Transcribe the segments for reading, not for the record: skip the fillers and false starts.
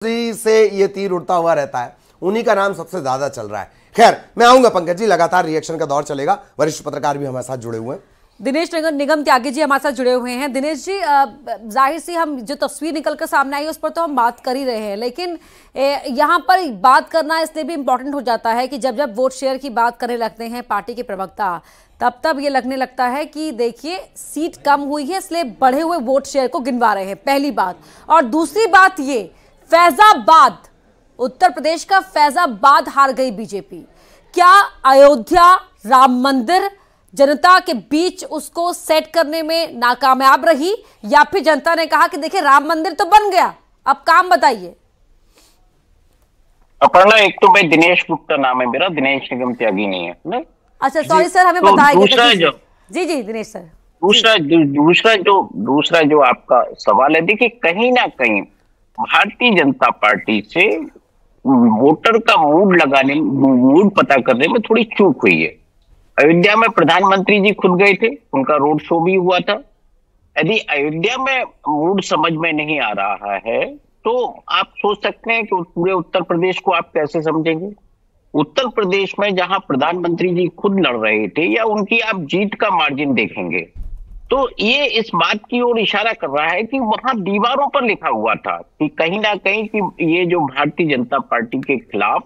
से ये तीर उड़ता हुआ रहता है, उन्हीं का नाम सबसे ज्यादा चल रहा है। खैर, मैं आऊंगा पंकज जी, लगातार रिएक्शन का दौर चलेगा। वरिष्ठ पत्रकार भी हमारे साथ जुड़े हुए हैं, दिनेश निगम त्यागी जी हमारे साथ जुड़े हुए हैं। दिनेश जी, जाहिर सी हम जो तस्वीर निकल कर सामने आई उस पर तो हम बात कर ही रहे हैं, लेकिन यहाँ पर बात करना इसलिए भी इम्पोर्टेंट हो जाता है कि जब जब वोट शेयर की बात करने लगते हैं पार्टी के प्रवक्ता, तब ये लगने लगता है कि देखिए सीट कम हुई है इसलिए बढ़े हुए वोट शेयर को गिनवा रहे हैं, पहली बात। और दूसरी बात ये, फैजाबाद, उत्तर प्रदेश का फैजाबाद हार गई बीजेपी। क्या अयोध्या राम मंदिर जनता के बीच उसको सेट करने में नाकामयाब रही, या फिर जनता ने कहा कि देखिए राम मंदिर तो बन गया, अब काम बताइए? अपर्णा, एक तो भाई दिनेश गुप्ता नाम है मेरा, दिनेश निगम त्यागी नहीं है ना? अच्छा सॉरी सर, हमें तो बताइए। दूसरा जो जी दिनेश सर, दूसरा जो आपका सवाल है, देखिए कहीं ना कहीं भारतीय जनता पार्टी से वोटर का मूड पता करने में थोड़ी चूक हुई है। अयोध्या में प्रधानमंत्री जी खुद गए थे, उनका रोड शो भी हुआ था। यदि अयोध्या में मूड समझ में नहीं आ रहा है तो आप सोच सकते हैं कि पूरे उत्तर प्रदेश को आप कैसे समझेंगे। उत्तर प्रदेश में जहां प्रधानमंत्री जी खुद लड़ रहे थे, या उनकी आप जीत का मार्जिन देखेंगे तो ये इस बात की ओर इशारा कर रहा है कि वहां दीवारों पर लिखा हुआ था कि कहीं ना कहीं कि ये जो भारतीय जनता पार्टी के खिलाफ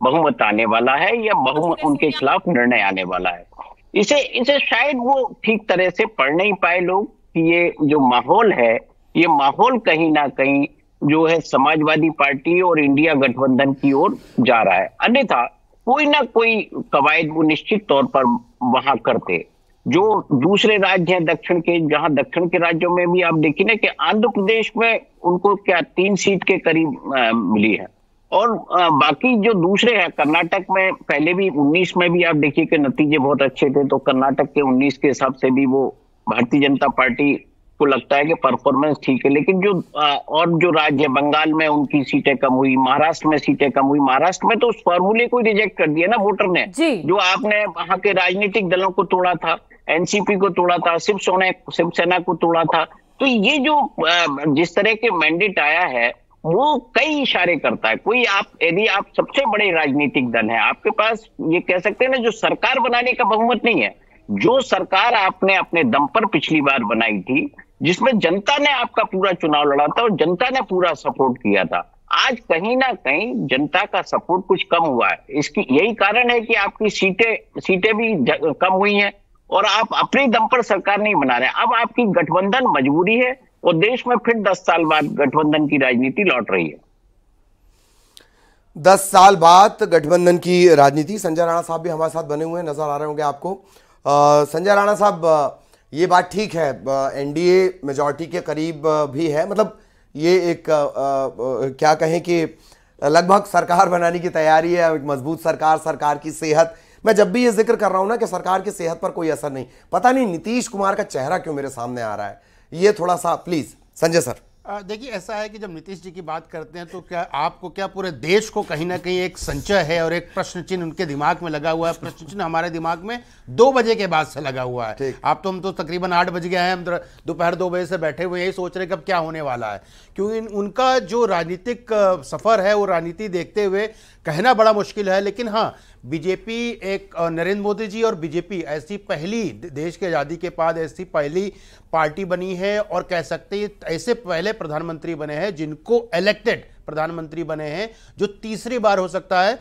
बहुमत आने वाला है, या बहुमत उनके खिलाफ निर्णय आने वाला है। इसे शायद वो ठीक तरह से पढ़ नहीं पाए लोग कि ये जो माहौल है, ये माहौल कहीं ना कहीं जो है समाजवादी पार्टी और इंडिया गठबंधन की ओर जा रहा है। अन्यथा कोई ना कोई कवायद वो निश्चित तौर पर वहां करते। जो दूसरे राज्य हैं दक्षिण के, जहां दक्षिण के राज्यों में भी आप देखिए ना कि आंध्र प्रदेश में उनको क्या 3 सीट के करीब मिली है, और बाकी जो दूसरे हैं कर्नाटक में पहले भी 19 में भी आप देखिए कि नतीजे बहुत अच्छे थे, तो कर्नाटक के 19 के हिसाब से भी वो भारतीय जनता पार्टी को लगता है कि परफॉर्मेंस ठीक है। लेकिन जो और जो राज्य है, बंगाल में उनकी सीटें कम हुई, महाराष्ट्र में सीटें कम हुई। महाराष्ट्र में तो उस फॉर्मूले को रिजेक्ट कर दिया ना वोटर ने, जो आपने वहां के राजनीतिक दलों को तोड़ा था, एनसीपी को तोड़ा था, शिवसेना को तोड़ा था। तो ये जो जिस तरह के मैंडेट आया है वो कई इशारे करता है। यदि आप सबसे बड़े राजनीतिक दल हैं, आपके पास ये कह सकते हैं ना जो सरकार बनाने का बहुमत नहीं है, जो सरकार आपने अपने दम पर पिछली बार बनाई थी, जिसमें जनता ने आपका पूरा चुनाव लड़ा था और जनता ने पूरा सपोर्ट किया था, आज कहीं ना कहीं जनता का सपोर्ट कुछ कम हुआ है। इसकी यही कारण है कि आपकी सीटें भी कम हुई हैं और आप अपने दम पर सरकार नहीं बना रहे। अब आपकी गठबंधन मजबूरी है और देश में फिर 10 साल बाद गठबंधन की राजनीति लौट रही है। 10 साल बाद गठबंधन की राजनीति। संजय राणा साहब भी हमारे साथ बने हुए नजर आ रहे होंगे आपको। संजय राणा साहब, ये बात ठीक है, एनडीए मेजॉरिटी के करीब भी है, मतलब ये एक क्या कहें कि लगभग सरकार बनाने की तैयारी है, एक मजबूत सरकार की सेहत। मैं जब भी ये जिक्र कर रहा हूं ना कि सरकार की सेहत पर कोई असर नहीं, पता नहीं नीतीश कुमार का चेहरा क्यों मेरे सामने आ रहा है, ये थोड़ा सा प्लीज संजय सर। देखिए, ऐसा है कि जब नीतीश जी की बात करते हैं तो क्या पूरे देश को कहीं ना कहीं एक संचय है और एक प्रश्न चिन्ह उनके दिमाग में लगा हुआ है। प्रश्न चिन्ह हमारे दिमाग में 2 बजे के बाद से लगा हुआ है। हम तो तकरीबन 8 बज गए हैं, हम दोपहर 2 बजे से बैठे हुए यही सोच रहे हैं कब क्या होने वाला है, क्योंकि उनका जो राजनीतिक सफर है वो राजनीति देखते हुए कहना बड़ा मुश्किल है। लेकिन हाँ, बीजेपी एक नरेंद्र मोदी जी और बीजेपी ऐसी पहली, देश की आज़ादी के बाद ऐसी पहली पार्टी बनी है, और कह सकते हैं ऐसे पहले प्रधानमंत्री बने हैं जिनको इलेक्टेड प्रधानमंत्री बने हैं, जो तीसरी बार हो सकता है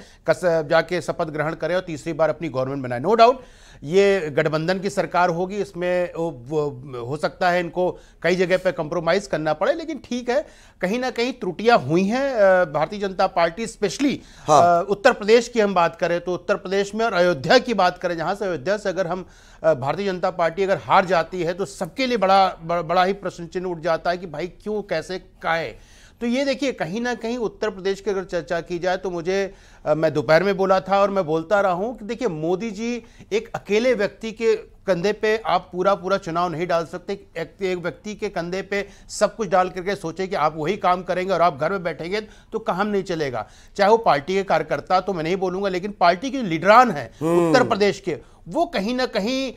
जाके शपथ ग्रहण करें और तीसरी बार अपनी गवर्नमेंट बनाए। नो डाउट ये गठबंधन की सरकार होगी, इसमें हो सकता है इनको कई जगह पे कंप्रोमाइज करना पड़े, लेकिन ठीक है, कहीं ना कहीं त्रुटियां हुई हैं भारतीय जनता पार्टी, स्पेशली उत्तर प्रदेश की हम बात करें तो उत्तर प्रदेश में, और अयोध्या की बात करें जहां से अयोध्या से अगर हम भारतीय जनता पार्टी अगर हार जाती है तो सबके लिए बड़ा ही प्रश्न चिन्ह उठ जाता है कि भाई क्यों, कैसे, काहे। तो ये देखिए, कहीं ना कहीं उत्तर प्रदेश की अगर चर्चा की जाए तो मैं दोपहर में बोला था और मैं बोलता रहा हूं कि देखिए, मोदी जी एक अकेले व्यक्ति के कंधे पे आप पूरा चुनाव नहीं डाल सकते। एक व्यक्ति के कंधे पे सब कुछ डाल करके सोचे कि आप वही काम करेंगे और आप घर में बैठेंगे तो काम नहीं चलेगा। चाहे वो पार्टी के कार्यकर्ता, तो मैं नहीं बोलूंगा, लेकिन पार्टी के लीडरान हैं उत्तर प्रदेश के, वो कहीं ना कहीं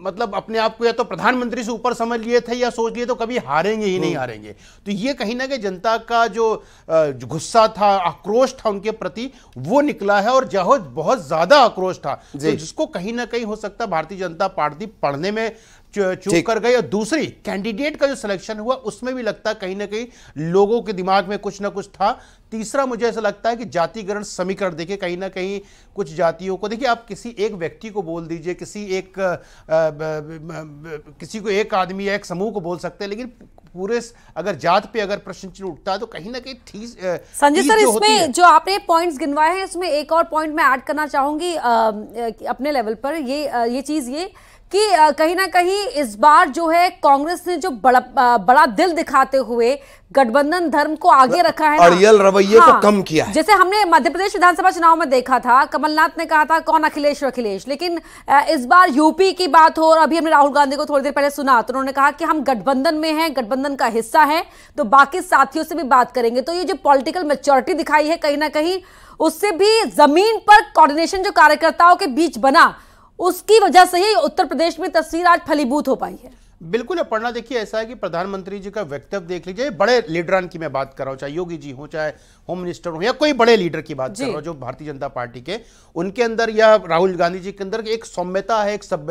मतलब अपने आप को या तो प्रधानमंत्री से ऊपर समझ लिए थे या सोच लिए तो कभी हारेंगे ही नहीं हारेंगे। तो ये कहीं ना कहीं जनता का जो गुस्सा था, आक्रोश था उनके प्रति, वो निकला है, और जहाँ बहुत ज्यादा आक्रोश था, तो जिसको कहीं ना कहीं हो सकता है भारतीय जनता पार्टी पढ़ने में चूक कर गई। और दूसरी कैंडिडेट का जो सिलेक्शन हुआ उसमें भी लगता है कहीं ना कहीं लोगों के दिमाग में कुछ ना कुछ था। तीसरा मुझे ऐसा लगता है कि जातिगरण समीकरण, देखिए कहीं ना कहीं कुछ जातियों को, देखिए आप किसी एक व्यक्ति को बोल दीजिए, किसी को एक आदमी या एक समूह को बोल सकते हैं, लेकिन पूरे अगर जात पे अगर प्रश्न चिन्ह उठता है तो कहीं ना कहीं संजय सर, इसमें जो आपने पॉइंट्स गिनवाए हैं इसमें एक और पॉइंट मैं ऐड करना चाहूंगी अपने लेवल पर, ये चीज ये कि कहीं ना कहीं इस बार जो है कांग्रेस ने जो बड़ा दिल दिखाते हुए गठबंधन धर्म को आगे रखा है, अड़ियल रवैये को कम किया है। जैसे हमने मध्य प्रदेश विधानसभा चुनाव में देखा था, कमलनाथ ने कहा था कौन अखिलेश अखिलेश, लेकिन इस बार यूपी की बात हो, और अभी हमने राहुल गांधी को थोड़ी देर पहले सुना तो उन्होंने कहा कि हम गठबंधन में हैं, गठबंधन का हिस्सा है, तो बाकी साथियों से भी बात करेंगे। तो ये जो पॉलिटिकल मैच्योरिटी दिखाई है कहीं ना कहीं, उससे भी जमीन पर कोऑर्डिनेशन जो कार्यकर्ताओं के बीच बना, उसकी वजह से ही उत्तर प्रदेश में तस्वीर आज फलीभूत हो पाई है। बिल्कुल पढ़ना, देखिए ऐसा है कि प्रधानमंत्री जी का वक्तव्य देख लीजिए, बड़े लीडरान की मैं बात कर रहा हूं, चाहे योगी जी हो, चाहे होम मिनिस्टर हो, या कोई बड़े लीडर की बात कर रहा हूं जो भारतीय जनता पार्टी के, उनके अंदर या राहुल गांधी जी के अंदर एक सौम्यता है, एक सब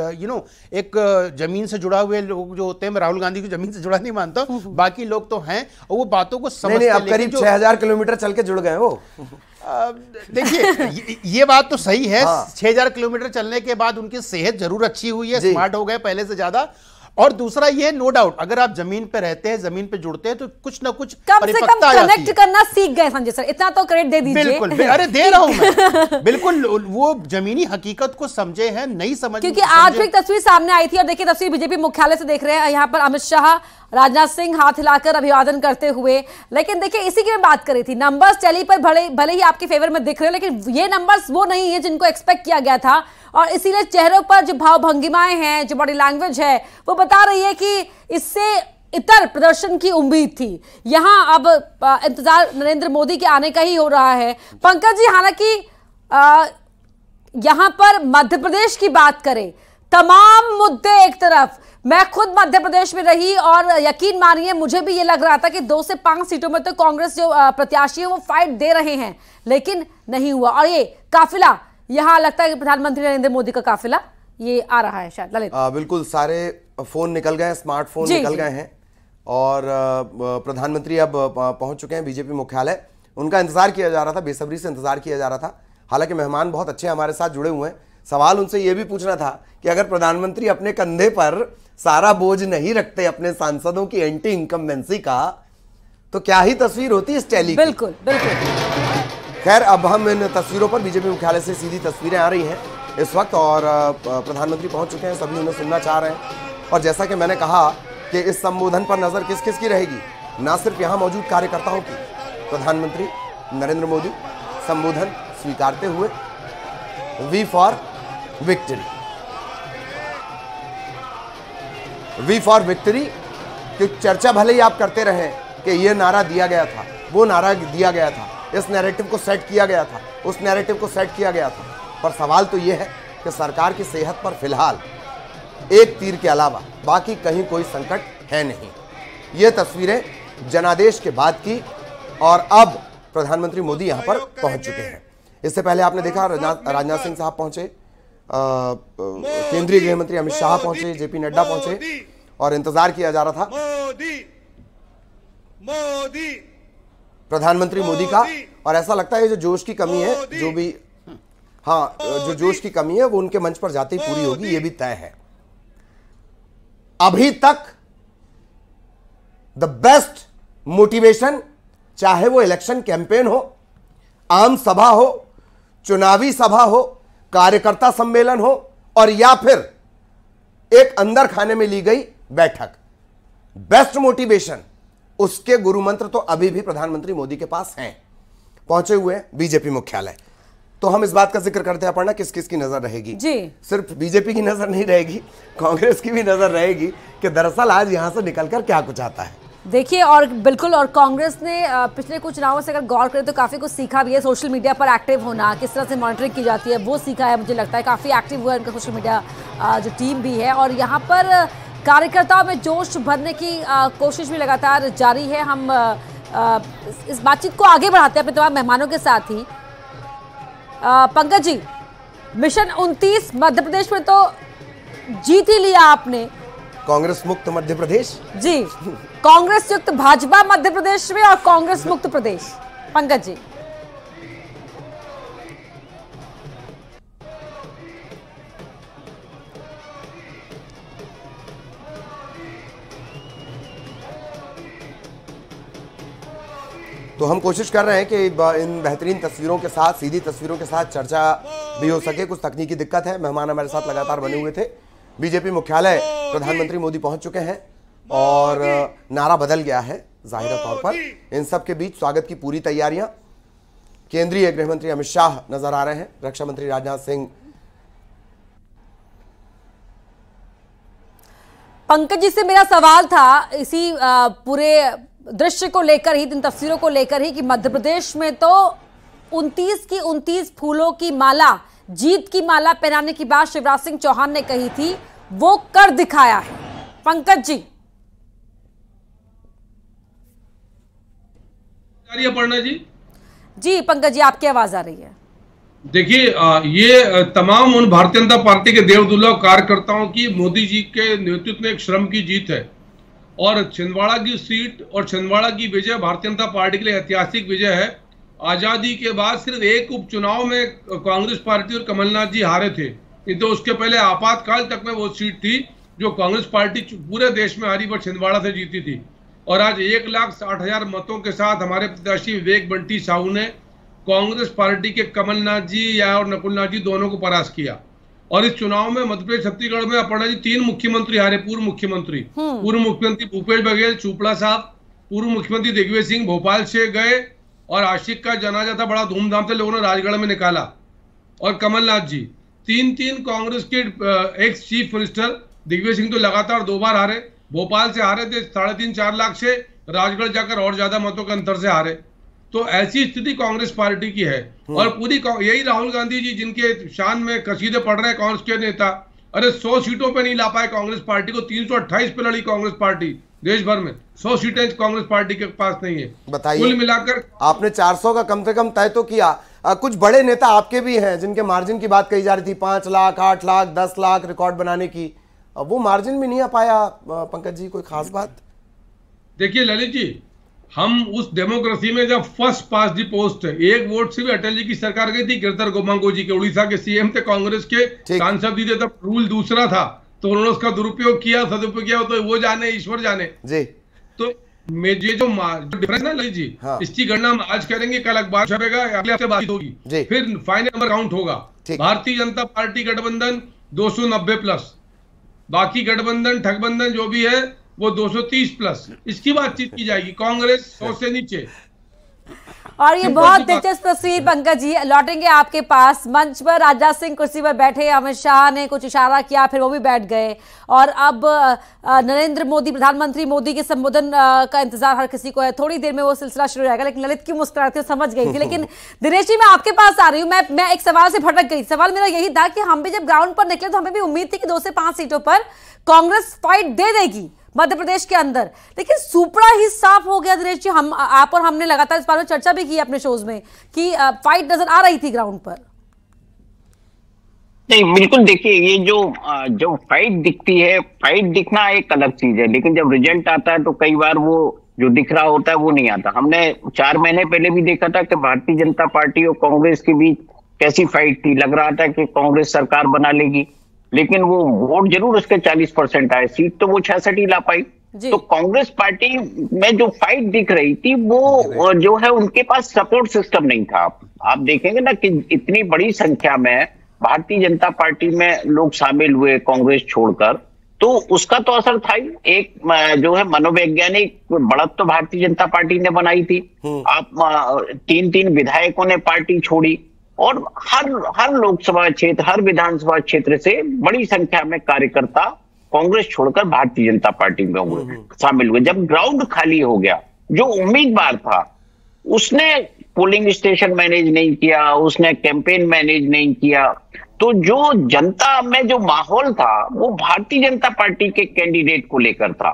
एक जमीन से जुड़ा हुए लोग जो होते हैं। मैं राहुल गांधी को जमीन से जुड़ा नहीं मानता, बाकी लोग तो हैं और वो बातों को समझते हैं। करीब 6000 किलोमीटर चल के जुड़ गए हो। देखिए ये बात तो सही है, 6000 किलोमीटर चलने के बाद उनकी सेहत जरूर अच्छी हुई है, स्मार्ट हो गए पहले से ज्यादा। और दूसरा ये नो डाउट, अगर आप जमीन पे रहते हैं, जमीन पे जुड़ते हैं, तो कुछ ना कुछ कम से कम कनेक्ट करना सीख गए संजय सर, इतना तो क्रेडिट दे दीजिए। बिल्कुल, अरे दे रहा हूं मैं। बिल्कुल वो जमीनी हकीकत को समझे हैं, नहीं समझ, क्योंकि आज भी एक तस्वीर सामने आई थी, और देखिए तस्वीर बीजेपी मुख्यालय से देख रहे हैं, यहाँ पर अमित शाह, राजनाथ सिंह हाथ हिलाकर अभिवादन करते हुए। लेकिन देखिए इसी की मैं बात कर रही थी, नंबर्स चली पर भले ही आपके फेवर में दिख रहे हो, लेकिन ये नंबर्स वो नहीं है जिनको एक्सपेक्ट किया गया था, और इसीलिए चेहरों पर जो भाव भंगिमाएं हैं, जो बॉडी लैंग्वेज है, वो बता रही है कि इससे इतर प्रदर्शन की उम्मीद थी। यहां अब इंतजार नरेंद्र मोदी के आने का ही हो रहा है। पंकज जी, हालांकि यहां पर मध्य प्रदेश की बात करें, तमाम मुद्दे एक तरफ, मैं खुद मध्य प्रदेश में रही और यकीन मानिए मुझे भी ये लग रहा था कि 2 से 5 सीटों में तो कांग्रेस जो प्रत्याशी है वो फाइट दे रहे हैं, लेकिन नहीं हुआ। और ये काफिला, यहां लगता है कि प्रधानमंत्री नरेंद्र मोदी का काफिला ये आ रहा है शायद। ललित, बिल्कुल, सारे फोन निकल गए, स्मार्टफोन निकल गए हैं, और प्रधानमंत्री अब पहुंच चुके हैं बीजेपी मुख्यालय। उनका इंतजार किया जा रहा था, बेसब्री से इंतजार किया जा रहा था। हालांकि मेहमान बहुत अच्छे हमारे साथ जुड़े हुए हैं। सवाल उनसे यह भी पूछना था कि अगर प्रधानमंत्री अपने कंधे पर सारा बोझ नहीं रखते अपने सांसदों की एंटी इनकम्बेंसी का, तो क्या ही तस्वीर होती इस टैली की। बिल्कुल बिल्कुल। खैर, अब हम इन तस्वीरों पर, बीजेपी मुख्यालय से सीधी तस्वीरें आ रही हैं इस वक्त, और प्रधानमंत्री पहुंच चुके हैं, सभी उन्हें सुनना चाह रहे हैं। और जैसा कि मैंने कहा कि इस संबोधन पर नजर किस किस की रहेगी, ना सिर्फ यहां मौजूद कार्यकर्ताओं की, प्रधानमंत्री नरेंद्र मोदी संबोधन स्वीकारते हुए V for victory, V for victory की चर्चा भले ही आप करते रहे कि ये नारा दिया गया था, वो नारा दिया गया था, इस नैरेटिव को सेट किया गया था, उस नैरेटिव को सेट किया गया था, पर सवाल तो ये है कि सरकार की सेहत पर फिलहाल एक तीर के अलावा बाकी कहीं कोई संकट है नहीं। ये तस्वीरें जनादेश के बाद की, और अब प्रधानमंत्री मोदी यहां पर पहुंच चुके हैं। इससे पहले आपने देखा राजनाथ सिंह साहब पहुंचे, केंद्रीय गृह मंत्री अमित शाह पहुंचे, जेपी नड्डा पहुंचे, और इंतजार किया जा रहा था प्रधानमंत्री मोदी का। और ऐसा लगता है जो जोश की कमी है, जो भी जो जोश की कमी है वो उनके मंच पर जाते ही पूरी होगी, ये भी तय है। अभी तक द बेस्ट मोटिवेशन, चाहे वो इलेक्शन कैंपेन हो, आम सभा हो, चुनावी सभा हो, कार्यकर्ता सम्मेलन हो, और या फिर एक अंदर खाने में ली गई बैठक, बेस्ट मोटिवेशन, उसके गुरु मंत्र तो अभी भी प्रधानमंत्री मोदी के पास हैं, पहुंचे हुए बीजेपी मुख्यालय। तो हम इस बात का जिक्र करते हैं पढ़ना किस किस की नजर रहेगी जी। सिर्फ बीजेपी की नजर नहीं रहेगी, कांग्रेस की भी नजर रहेगी कि दरअसल आज यहां से निकलकर क्या कुछ आता है। देखिए, और बिल्कुल, और कांग्रेस ने पिछले कुछ चुनावों से अगर गौर करें तो काफ़ी कुछ सीखा भी है। सोशल मीडिया पर एक्टिव होना, किस तरह से मॉनिटरिंग की जाती है, वो सीखा है। मुझे लगता है काफ़ी एक्टिव हुआ है उनका सोशल मीडिया जो टीम भी है, और यहाँ पर कार्यकर्ताओं में जोश भरने की कोशिश भी लगातार जारी है। हम इस बातचीत को आगे बढ़ाते हैं अपने तमाम मेहमानों के साथ ही। पंकज जी, मिशन 29 मध्य प्रदेश में तो जीत ही लिया आपने। कांग्रेस मुक्त मध्य प्रदेश जी, कांग्रेस युक्त भाजपा मध्य प्रदेश में और कांग्रेस मुक्त प्रदेश। पंकज जी, तो हम कोशिश कर रहे हैं कि इन बेहतरीन तस्वीरों के साथ, सीधी तस्वीरों के साथ चर्चा भी हो सके। कुछ तकनीकी दिक्कत है, मेहमान हमारे साथ लगातार बने हुए थे। बीजेपी मुख्यालय प्रधानमंत्री मोदी पहुंच चुके हैं और नारा बदल गया है जाहिर तौर पर। इन सब के बीच स्वागत की पूरी तैयारियां। केंद्रीय गृह मंत्री अमित शाह नजर आ रहे हैं, रक्षा मंत्री राजनाथ सिंह। पंकज जी से मेरा सवाल था इसी पूरे दृश्य को लेकर ही, इन तस्वीरों को लेकर ही, कि मध्य प्रदेश में तो 29 की 29 फूलों की माला, जीत की माला पहनाने की बात शिवराज सिंह चौहान ने कही थी, वो कर दिखाया है। पंकज जी, अपर्णा जी। जी पंकज जी, आपकी आवाज आ रही है। देखिए, ये तमाम उन भारतीय जनता पार्टी के देवदुल्लभ कार्यकर्ताओं की मोदी जी के नेतृत्व में एक श्रम की जीत है, और छिंदवाड़ा की सीट और छिंदवाड़ा की विजय भारतीय जनता पार्टी के लिए ऐतिहासिक विजय है। आजादी के बाद सिर्फ एक उपचुनाव में कांग्रेस पार्टी और कमलनाथ जी हारे थे, नहीं तो उसके पहले आपातकाल तक में वो सीट थी जो कांग्रेस पार्टी पूरे देश में हारी, पर छिंदवाड़ा से जीती थी। और आज 1,60,000 मतों के साथ हमारे प्रत्याशी विवेक बंटी साहू ने कांग्रेस पार्टी के कमलनाथ जी या और नकुलनाथ जी दोनों को परास्त किया। और इस चुनाव में मध्य प्रदेश, छत्तीसगढ़ में अपर्णा जी 3 मुख्यमंत्री हारे, पूर्व मुख्यमंत्री भूपेश बघेल चोपड़ा साहब, पूर्व मुख्यमंत्री दिग्विजय सिंह भोपाल से गए और आशिक का जनाजा था, बड़ा धूमधाम से लोगों ने राजगढ़ में निकाला। और कमलनाथ जी 3 कांग्रेस के ex chief minister, Digvijaya Singh तो लगातार 2 बार हारे, भोपाल से हारे थे 3.5-4 लाख से, राजगढ़ जाकर और ज्यादा मतों के अंतर से हारे। तो ऐसी स्थिति कांग्रेस पार्टी की है। और पूरी यही राहुल गांधी जी जिनके शान में कसीदे पढ़ रहे हैं कांग्रेस के नेता, अरे 100 सीटों पे नहीं ला पाए कांग्रेस पार्टी को, 328 पे लड़ी कांग्रेस पार्टी देश भर में, 100 सीटें कांग्रेस पार्टी के पास नहीं है। बताइए, कुल मिलाकर आपने 400 का कम से कम तय तो किया। कुछ बड़े नेता आपके भी हैं जिनके मार्जिन की बात कही जा रही थी, 5 लाख, 8 लाख, 10 लाख रिकॉर्ड बनाने की, वो मार्जिन भी नहीं आ पाया। पंकज जी, कोई खास बात? देखिए ललित जी, हम उस डेमोक्रेसी में जब फर्स्ट पास दी पोस्ट, 1 वोट से भी अटल जी की सरकार गई थी, गिरधर गोमांगो जी के उड़ीसा के सीएम थे, कांग्रेस के सांसद भी थे, तब रूल दूसरा था, तो उन्होंने उसका दुरुपयोग किया, सदुपयोग किया, तो वो जाने, ईश्वर जाने जी। तो ये जो डिफरेंस ना ललित जी, हाँ। इसकी गणना हम आज करेंगे, कल अखबार छपेगा, अगले हफ्ते बात होगी, फिर फाइनल नंबर काउंट होगा। भारतीय जनता पार्टी गठबंधन 290 प्लस, बाकी गठबंधन ठगबंधन जो भी है वो 230 प्लस, इसकी बातचीत की जाएगी। कांग्रेस 100 से नीचे। और ये बहुत दिलचस्प तस्वीर पंकज जी, लौटेंगे आपके पास। मंच पर राजनाथ सिंह कुर्सी पर बैठे, अमित शाह ने कुछ इशारा किया, फिर वो भी बैठ गए, और अब नरेंद्र मोदी, प्रधानमंत्री मोदी के संबोधन का इंतजार हर किसी को है। थोड़ी देर में वो सिलसिला शुरू हो जाएगा। लेकिन ललित की मुस्कुराते समझ गई थी। लेकिन दिनेश जी, मैं आपके पास आ रही हूँ। मैं एक सवाल से भटक गई। सवाल मेरा यही था कि हम भी जब ग्राउंड पर निकले तो हमें भी उम्मीद थी कि 2 से 5 सीटों पर कांग्रेस फाइट दे देगी मध्य प्रदेश के अंदर, लेकिन सुपड़ा ही साफ हो गया। दिनेश जी, हम आप और हमने लगातार इस बारे में चर्चा भी की अपने शोज में कि फाइट नजर आ रही थी ग्राउंड पर। नहीं, बिल्कुल। देखिए, ये जो फाइट दिखती है, फाइट दिखना एक अलग चीज है, लेकिन जब रिजल्ट आता है तो कई बार वो जो दिख रहा होता है वो नहीं आता। हमने 4 महीने पहले भी देखा था कि भारतीय जनता पार्टी और कांग्रेस के बीच कैसी फाइट थी। लग रहा था कि कांग्रेस सरकार बना लेगी, लेकिन वो वोट जरूर उसके 40% आए, सीट तो वो 66 ही ला पाई। तो कांग्रेस पार्टी में जो फाइट दिख रही थी वो जो है उनके पास सपोर्ट सिस्टम नहीं था। आप देखेंगे ना कि इतनी बड़ी संख्या में भारतीय जनता पार्टी में लोग शामिल हुए कांग्रेस छोड़कर, तो उसका तो असर था ही। एक जो है मनोवैज्ञानिक बढ़त तो भारतीय जनता पार्टी ने बनाई थी। आप 3 विधायकों ने पार्टी छोड़ी, और हर लोकसभा क्षेत्र, हर विधानसभा क्षेत्र से बड़ी संख्या में कार्यकर्ता कांग्रेस छोड़कर भारतीय जनता पार्टी में हुए, शामिल हुए। जब ग्राउंड खाली हो गया, जो उम्मीदवार था उसने पोलिंग स्टेशन मैनेज नहीं किया, उसने कैंपेन मैनेज नहीं किया, तो जो जनता में जो माहौल था वो भारतीय जनता पार्टी के कैंडिडेट को लेकर था।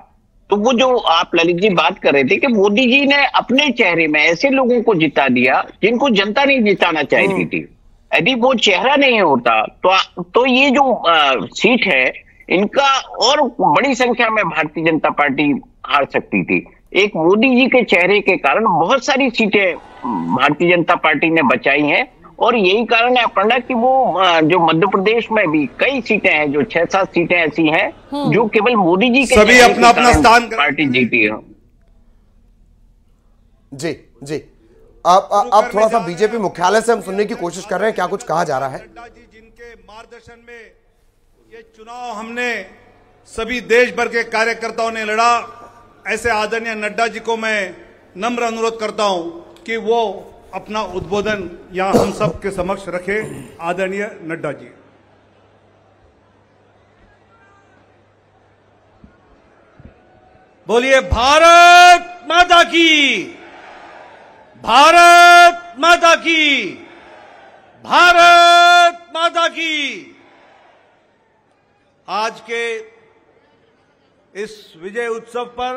तो वो जो आप ललित जी बात कर रहे थे कि मोदी जी ने अपने चेहरे में ऐसे लोगों को जिता दिया जिनको जनता नहीं जिताना चाहती थी। यदि वो चेहरा नहीं होता तो ये जो सीट है इनका और बड़ी संख्या में भारतीय जनता पार्टी हार सकती थी। एक मोदी जी के चेहरे के कारण बहुत सारी सीटें भारतीय जनता पार्टी ने बचाई हैं, और यही कारण है अपर्णा कि वो जो मध्य प्रदेश में भी कई सीटें हैं, जो 6-7 सीटें ऐसी हैं जो केवल मोदी जी के सभी अपना अपना स्थान पार्टी जीती है। जी जी, आप थोड़ा सा बीजेपी मुख्यालय से हम सुनने की कोशिश कर रहे हैं, क्या कुछ कहा जा रहा है। नड्डा जी जिनके मार्गदर्शन में ये चुनाव हमने सभी देश भर के कार्यकर्ताओं ने लड़ा, ऐसे आदरणीय नड्डा जी को मैं नम्र अनुरोध करता हूं कि वो अपना उद्बोधन यहां हम सब के समक्ष रखे। आदरणीय नड्डा जी। बोलिए भारत माता की, भारत माता की, भारत माता की। आज के इस विजय उत्सव पर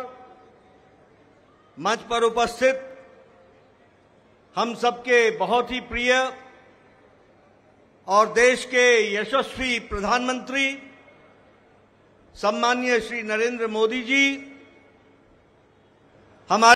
मंच पर उपस्थित हम सबके बहुत ही प्रिय और देश के यशस्वी प्रधानमंत्री सम्माननीय श्री नरेंद्र मोदी जी, हमारे